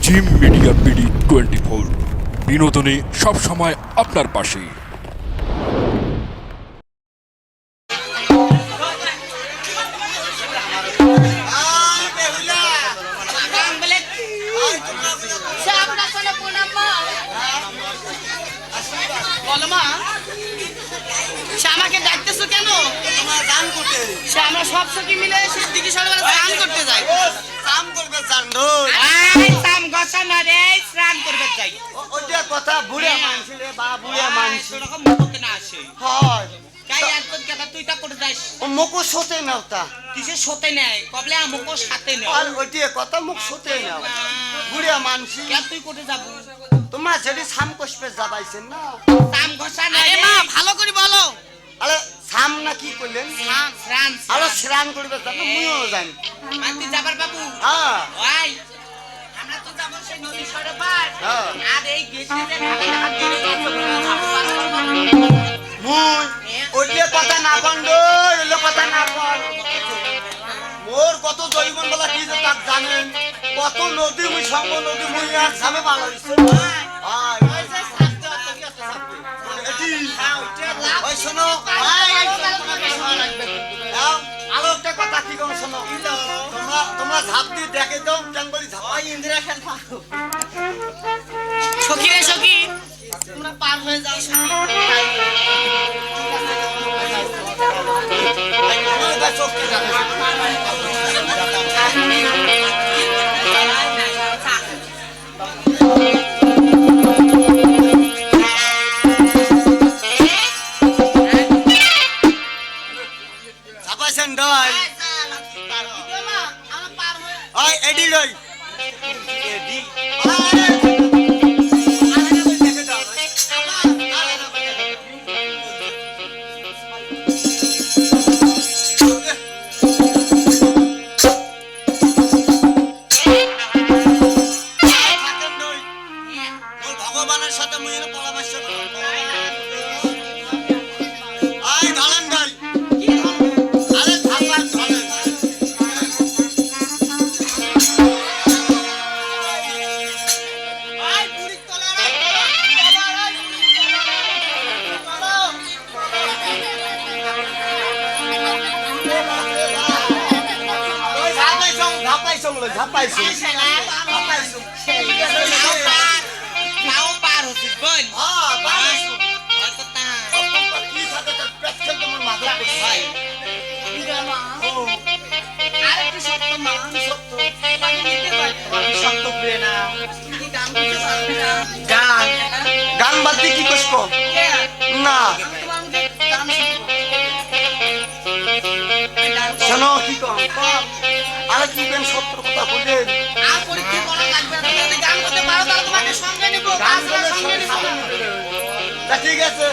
Gym media BD 24 বিনোদনে সব সময় আপনার পাশে। আমাকে ডাকতেছো কেন? আমরা সব সখী মিলে সিদ্দিকী সরোবরে স্নান করতে যাই। কাম করবে চান্দু স্নান গসা না রে, স্নান করতে যাই। ওইটা কথা বুড়ে মানছি রে বা বুড়ে মানছি এরকম মুখতে না আসে। হয় কাই একদম কথা তুই তা করে যাস। ও মুখো সতে নাও তা কিসে সতে নেয় কবলে আমুকো সাথে নেয়। আর ওইটা কথা মুখ সতে নাও বুড়ে মানছি কে তুই করে যাব? তোমরা যেটি সাম কষবে যাবাইছেন না স্নান গসা না রে। মা ভালো করে বলো। আরে সাম না কি করলেন স্নান স্নান আরে স্নান করবে জানো মুইও জানি মাতি যাবার বাবু। হ্যাঁ ওই আমরা তো যাব সেই নদী সরোবর। হ্যাঁ। আর এই গেটে যে হাত দিয়ে মুই ওইটা কথা না বন্ধ ওইটা কথা না বল মোর কত জৈবন বলা কি যে তাক জানেন কত নদী মুই সঙ্গ নদী মুই আর সামে ভালো হইছে হয় ওই শোনো আরো একটা কথা কি কম শোনো তোমরা ঝাঁপ দিয়ে দেখে দাও কেন বলি ঝাপাই ইন্দিরা খেল সখী রে সখী তোমরা পার হয়ে যাও ঝাপাইছেন ডয় ওই এডি লই এডি ভগবানের সাথে মুই পরামর্শ করব আই ঢালেন ভাই আরে ধাপান ঢালেন আই পুরি তলা ঝাপাইছো নাও পার হচ্ছিস বোন। হয়তো তা ভাই আর একটু সত্য মান সত্য মানে নিতে পারবে না। তুমি গান করতে পারবে না। গান বাদ দিয়ে কি কষ্ট না শোনো কি কম আরে কি বেন সত্য কথা বললেন আর পরীক্ষা করা লাগবে না। তুমি যদি গান করতে পারো তাহলে তোমাকে সঙ্গে নিব। গান করলে সঙ্গে নিব। তা ঠিক আছে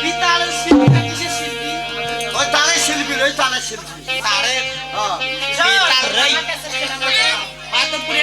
বিতালের শিল্পী না কিসের শিল্পী? ওই তারে শিল্পী ওই তারে শিল্পী তারে হ্যাঁ বিতাল রই। হয়তো পুরে